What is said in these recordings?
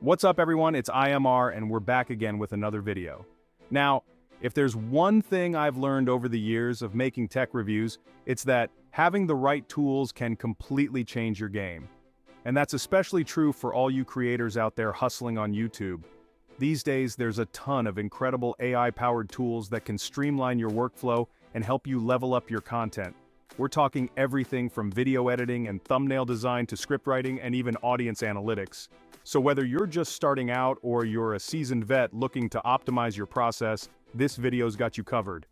What's up everyone, it's IMR and we're back again with another video. Now, if there's one thing I've learned over the years of making tech reviews, it's that having the right tools can completely change your game. And that's especially true for all you creators out there hustling on YouTube. These days, there's a ton of incredible AI-powered tools that can streamline your workflow and help you level up your content. We're talking everything from video editing and thumbnail design to script writing and even audience analytics. So whether you're just starting out or you're a seasoned vet looking to optimize your process, this video's got you covered.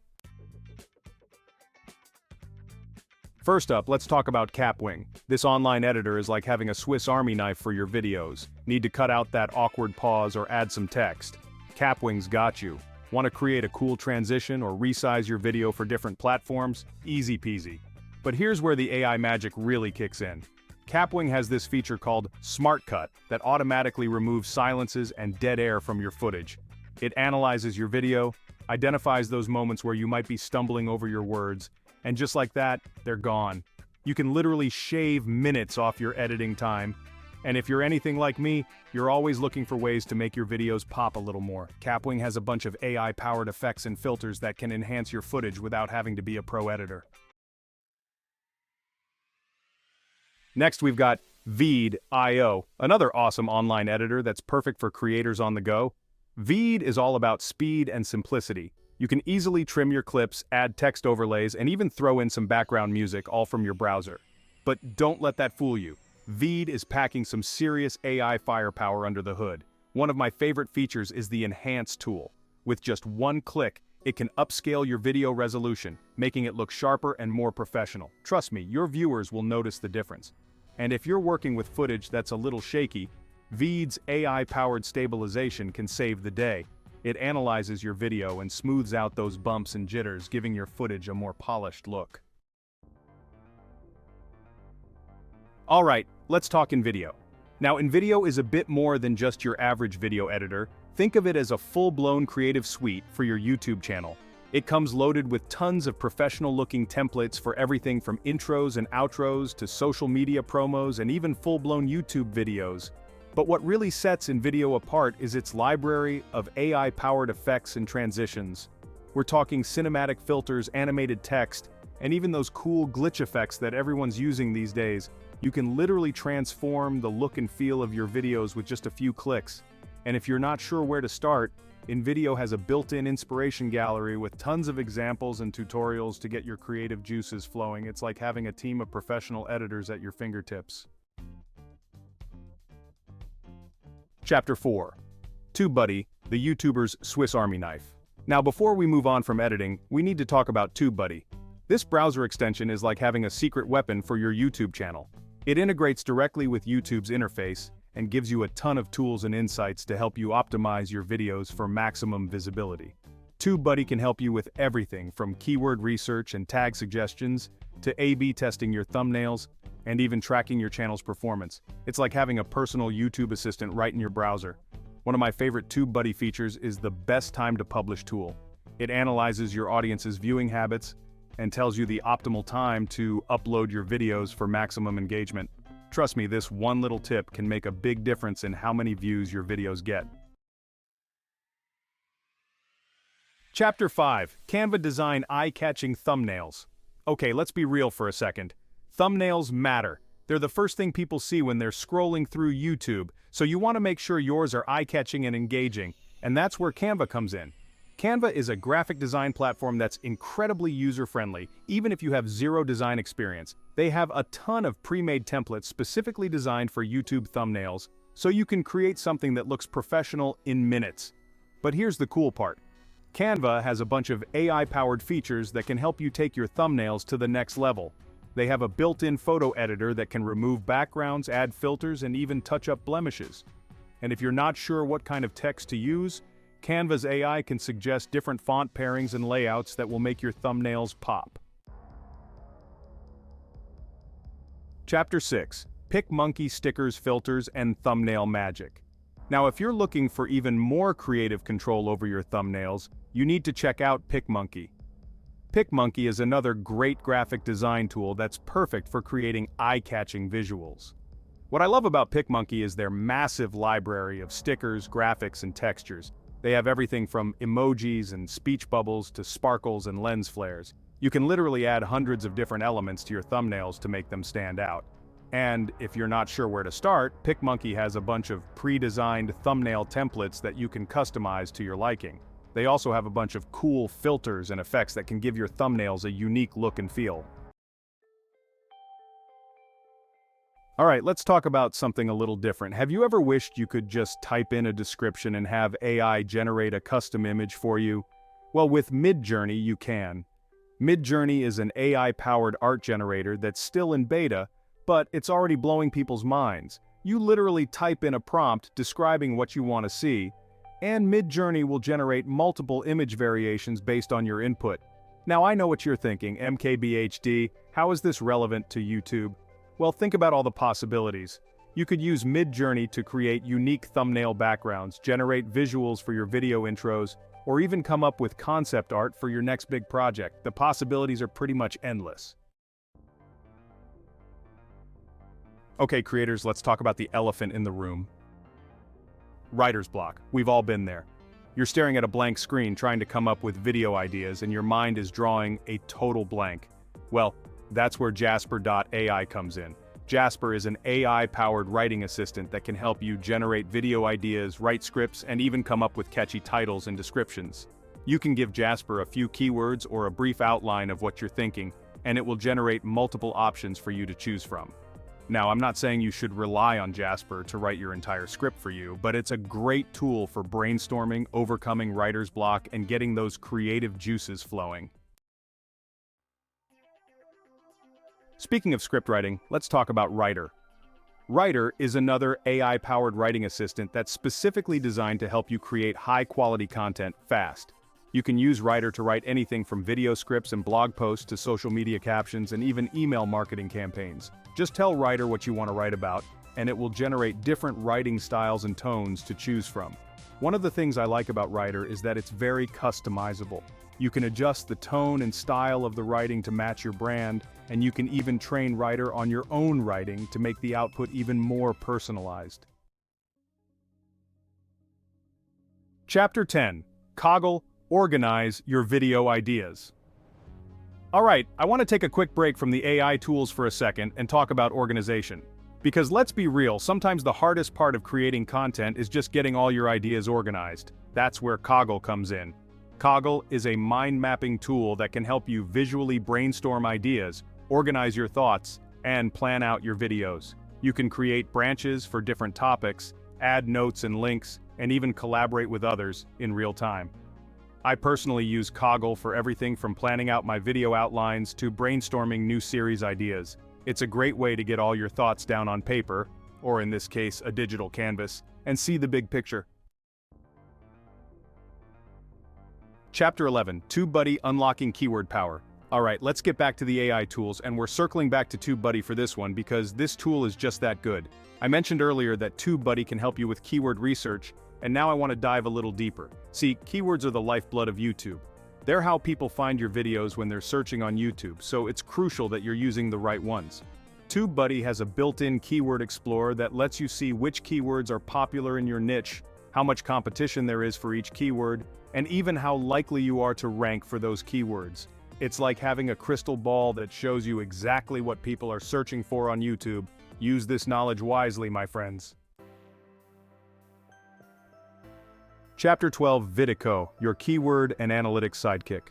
First up, let's talk about Kapwing. This online editor is like having a Swiss Army knife for your videos. Need to cut out that awkward pause or add some text? Kapwing's got you. Want to create a cool transition or resize your video for different platforms? Easy peasy. But here's where the AI magic really kicks in. Kapwing has this feature called Smart Cut that automatically removes silences and dead air from your footage. It analyzes your video, identifies those moments where you might be stumbling over your words, and just like that, they're gone. You can literally shave minutes off your editing time. And if you're anything like me, you're always looking for ways to make your videos pop a little more. Kapwing has a bunch of AI-powered effects and filters that can enhance your footage without having to be a pro editor. Next, we've got Veed AI, another awesome online editor that's perfect for creators on the go. Veed is all about speed and simplicity. You can easily trim your clips, add text overlays, and even throw in some background music, all from your browser. But don't let that fool you. Veed is packing some serious AI firepower under the hood. One of my favorite features is the Enhance tool. With just one click, it can upscale your video resolution, making it look sharper and more professional. Trust me, your viewers will notice the difference. And if you're working with footage that's a little shaky, Veed's AI-powered stabilization can save the day. It analyzes your video and smooths out those bumps and jitters, giving your footage a more polished look. Alright, let's talk InVideo. Now, InVideo is a bit more than just your average video editor. Think of it as a full-blown creative suite for your YouTube channel. It comes loaded with tons of professional-looking templates for everything from intros and outros to social media promos and even full-blown YouTube videos. But what really sets InVideo apart is its library of AI-powered effects and transitions. We're talking cinematic filters, animated text, and even those cool glitch effects that everyone's using these days. You can literally transform the look and feel of your videos with just a few clicks. And if you're not sure where to start, InVideo has a built-in inspiration gallery with tons of examples and tutorials to get your creative juices flowing. It's like having a team of professional editors at your fingertips. Chapter 4. TubeBuddy, the YouTuber's Swiss Army knife. Now before we move on from editing, we need to talk about TubeBuddy. This browser extension is like having a secret weapon for your YouTube channel. It integrates directly with YouTube's interface and gives you a ton of tools and insights to help you optimize your videos for maximum visibility. TubeBuddy can help you with everything from keyword research and tag suggestions to A/B testing your thumbnails and even tracking your channel's performance. It's like having a personal YouTube assistant right in your browser. One of my favorite TubeBuddy features is the best time to publish tool. It analyzes your audience's viewing habits and tells you the optimal time to upload your videos for maximum engagement. Trust me, this one little tip can make a big difference in how many views your videos get. Chapter 5. Canva Design Eye-Catching Thumbnails. Okay, let's be real for a second. Thumbnails matter. They're the first thing people see when they're scrolling through YouTube, so you want to make sure yours are eye-catching and engaging, and that's where Canva comes in. Canva is a graphic design platform that's incredibly user-friendly, even if you have zero design experience. They have a ton of pre-made templates specifically designed for YouTube thumbnails, so you can create something that looks professional in minutes. But here's the cool part. Canva has a bunch of AI-powered features that can help you take your thumbnails to the next level. They have a built-in photo editor that can remove backgrounds, add filters, and even touch up blemishes. And if you're not sure what kind of text to use, Canva's AI can suggest different font pairings and layouts that will make your thumbnails pop. Chapter 6. PicMonkey Stickers, Filters, and Thumbnail Magic. Now if you're looking for even more creative control over your thumbnails, you need to check out PicMonkey. PicMonkey is another great graphic design tool that's perfect for creating eye-catching visuals. What I love about PicMonkey is their massive library of stickers, graphics, and textures. They have everything from emojis and speech bubbles to sparkles and lens flares. You can literally add hundreds of different elements to your thumbnails to make them stand out. And if you're not sure where to start, PicMonkey has a bunch of pre-designed thumbnail templates that you can customize to your liking. They also have a bunch of cool filters and effects that can give your thumbnails a unique look and feel. Alright, let's talk about something a little different. Have you ever wished you could just type in a description and have AI generate a custom image for you? Well, with Midjourney you can. Midjourney is an AI-powered art generator that's still in beta, but it's already blowing people's minds. You literally type in a prompt describing what you want to see, and Midjourney will generate multiple image variations based on your input. Now I know what you're thinking, MKBHD, how is this relevant to YouTube? Well, think about all the possibilities. You could use Midjourney to create unique thumbnail backgrounds, generate visuals for your video intros, or even come up with concept art for your next big project. The possibilities are pretty much endless. Okay, creators, let's talk about the elephant in the room. Writer's block. We've all been there. You're staring at a blank screen trying to come up with video ideas and your mind is drawing a total blank. Well, that's where Jasper AI comes in. Jasper is an AI-powered writing assistant that can help you generate video ideas, write scripts, and even come up with catchy titles and descriptions. You can give Jasper a few keywords or a brief outline of what you're thinking, and it will generate multiple options for you to choose from. Now, I'm not saying you should rely on Jasper to write your entire script for you, but it's a great tool for brainstorming, overcoming writer's block, and getting those creative juices flowing. Speaking of script writing, let's talk about Rytr. Rytr is another AI-powered writing assistant that's specifically designed to help you create high-quality content fast. You can use Rytr to write anything from video scripts and blog posts to social media captions and even email marketing campaigns. Just tell Rytr what you want to write about, and it will generate different writing styles and tones to choose from. One of the things I like about Rytr is that it's very customizable. You can adjust the tone and style of the writing to match your brand, and you can even train Rytr on your own writing to make the output even more personalized. Chapter 10. Coggle, organize your video ideas. Alright, I want to take a quick break from the AI tools for a second and talk about organization. Because let's be real, sometimes the hardest part of creating content is just getting all your ideas organized. That's where Coggle comes in. Coggle is a mind-mapping tool that can help you visually brainstorm ideas, organize your thoughts, and plan out your videos. You can create branches for different topics, add notes and links, and even collaborate with others in real time. I personally use Coggle for everything from planning out my video outlines to brainstorming new series ideas. It's a great way to get all your thoughts down on paper, or in this case, a digital canvas, and see the big picture. Chapter 11, TubeBuddy Unlocking Keyword Power. Alright, let's get back to the AI tools, and we're circling back to TubeBuddy for this one because this tool is just that good. I mentioned earlier that TubeBuddy can help you with keyword research, and now I want to dive a little deeper. See, keywords are the lifeblood of YouTube. They're how people find your videos when they're searching on YouTube, so it's crucial that you're using the right ones. TubeBuddy has a built-in keyword explorer that lets you see which keywords are popular in your niche, how much competition there is for each keyword, and even how likely you are to rank for those keywords. It's like having a crystal ball that shows you exactly what people are searching for on YouTube. Use this knowledge wisely, my friends. Chapter 12, VidIQ, your keyword and analytics sidekick.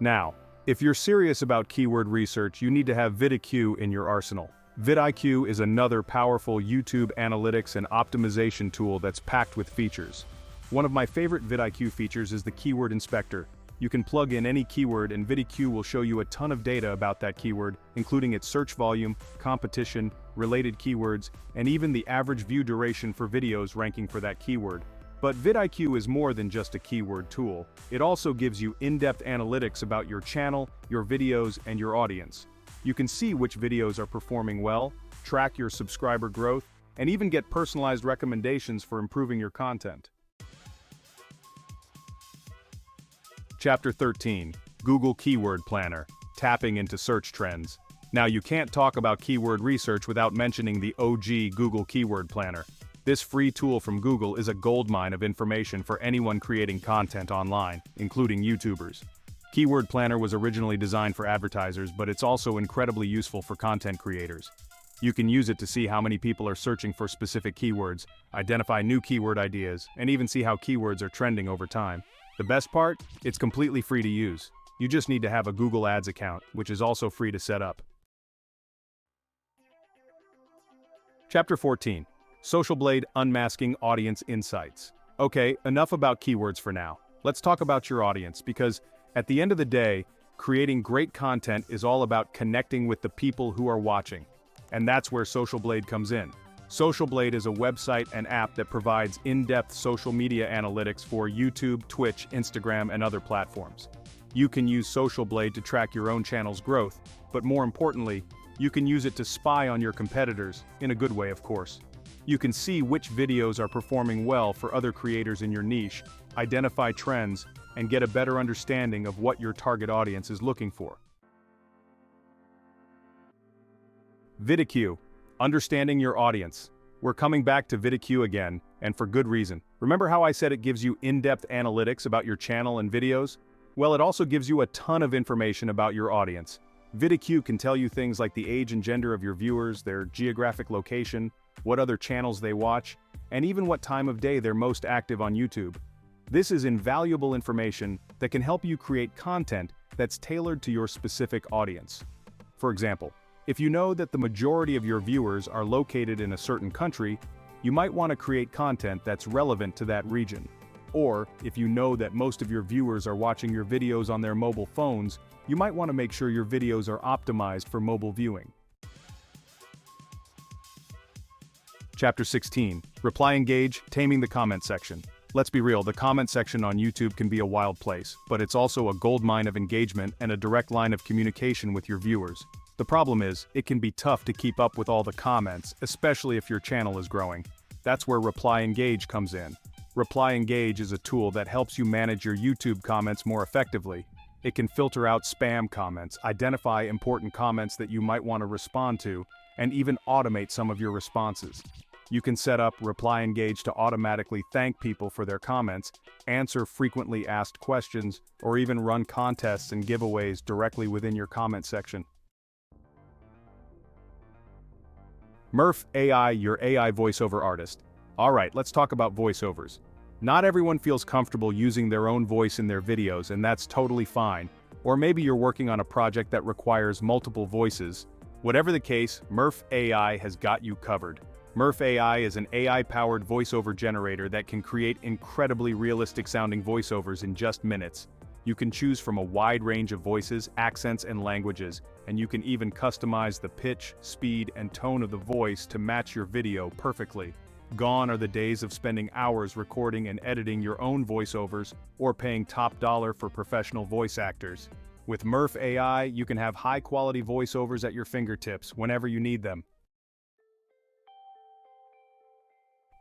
Now, if you're serious about keyword research, you need to have VidIQ in your arsenal. VidIQ is another powerful YouTube analytics and optimization tool that's packed with features. One of my favorite VidIQ features is the keyword inspector. You can plug in any keyword and VidIQ will show you a ton of data about that keyword, including its search volume, competition, related keywords, and even the average view duration for videos ranking for that keyword. But VidIQ is more than just a keyword tool. It also gives you in-depth analytics about your channel, your videos, and your audience. You can see which videos are performing well, track your subscriber growth, and even get personalized recommendations for improving your content. Chapter 13, Google Keyword Planner, tapping into search trends. Now you can't talk about keyword research without mentioning the OG Google Keyword Planner. This free tool from Google is a goldmine of information for anyone creating content online, including YouTubers. Keyword Planner was originally designed for advertisers, but it's also incredibly useful for content creators. You can use it to see how many people are searching for specific keywords, identify new keyword ideas, and even see how keywords are trending over time. The best part? It's completely free to use. You just need to have a Google Ads account, which is also free to set up. Chapter 14. Social Blade Unmasking Audience Insights. Okay, enough about keywords for now. Let's talk about your audience, because at the end of the day, creating great content is all about connecting with the people who are watching. And that's where Social Blade comes in. Social Blade is a website and app that provides in-depth social media analytics for YouTube, Twitch, Instagram, and other platforms. You can use Social Blade to track your own channel's growth, but more importantly, you can use it to spy on your competitors, in a good way of course. You can see which videos are performing well for other creators in your niche, identify trends, and get a better understanding of what your target audience is looking for. VidIQ, understanding your audience. We're coming back to VidIQ again, and for good reason. Remember how I said it gives you in-depth analytics about your channel and videos? Well, it also gives you a ton of information about your audience. VidIQ can tell you things like the age and gender of your viewers, their geographic location, what other channels they watch, and even what time of day they're most active on YouTube. This is invaluable information that can help you create content that's tailored to your specific audience. For example, if you know that the majority of your viewers are located in a certain country, you might want to create content that's relevant to that region. Or, if you know that most of your viewers are watching your videos on their mobile phones, you might want to make sure your videos are optimized for mobile viewing. Chapter 16. Reply Engage, Taming the Comment Section. Let's be real, the comment section on YouTube can be a wild place, but it's also a goldmine of engagement and a direct line of communication with your viewers. The problem is, it can be tough to keep up with all the comments, especially if your channel is growing. That's where Reply Engage comes in. Reply Engage is a tool that helps you manage your YouTube comments more effectively. It can filter out spam comments, identify important comments that you might want to respond to, and even automate some of your responses. You can set up Reply Engage to automatically thank people for their comments, answer frequently asked questions, or even run contests and giveaways directly within your comment section. Murph AI, your AI voiceover artist. Alright, let's talk about voiceovers. Not everyone feels comfortable using their own voice in their videos, and that's totally fine. Or maybe you're working on a project that requires multiple voices. Whatever the case, Murph AI has got you covered. Murph AI is an AI-powered voiceover generator that can create incredibly realistic-sounding voiceovers in just minutes. You can choose from a wide range of voices, accents, and languages, and you can even customize the pitch, speed, and tone of the voice to match your video perfectly. Gone are the days of spending hours recording and editing your own voiceovers or paying top dollar for professional voice actors. With Murph AI, you can have high-quality voiceovers at your fingertips whenever you need them.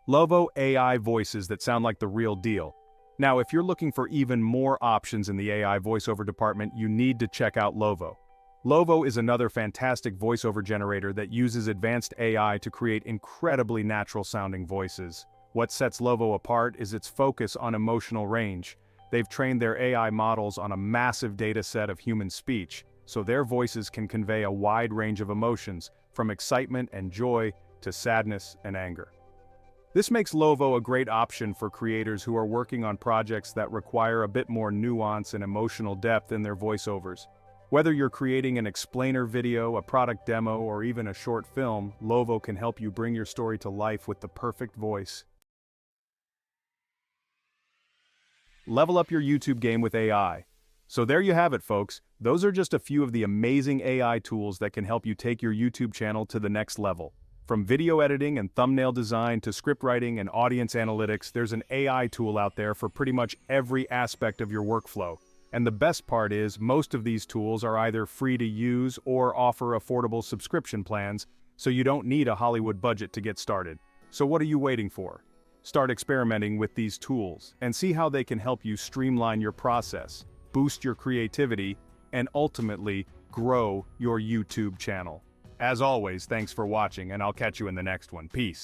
Lovo AI voices that sound like the real deal. Now, if you're looking for even more options in the AI voiceover department, you need to check out Lovo. Lovo is another fantastic voiceover generator that uses advanced AI to create incredibly natural-sounding voices. What sets Lovo apart is its focus on emotional range. They've trained their AI models on a massive data set of human speech, so their voices can convey a wide range of emotions, from excitement and joy to sadness and anger. This makes Lovo a great option for creators who are working on projects that require a bit more nuance and emotional depth in their voiceovers. Whether you're creating an explainer video, a product demo, or even a short film, Lovo can help you bring your story to life with the perfect voice. Level up your YouTube game with AI. So there you have it, folks. Those are just a few of the amazing AI tools that can help you take your YouTube channel to the next level. From video editing and thumbnail design to script writing and audience analytics, there's an AI tool out there for pretty much every aspect of your workflow. And the best part is, most of these tools are either free to use or offer affordable subscription plans, so you don't need a Hollywood budget to get started. So what are you waiting for? Start experimenting with these tools and see how they can help you streamline your process, boost your creativity, and ultimately, grow your YouTube channel. As always, thanks for watching, and I'll catch you in the next one. Peace.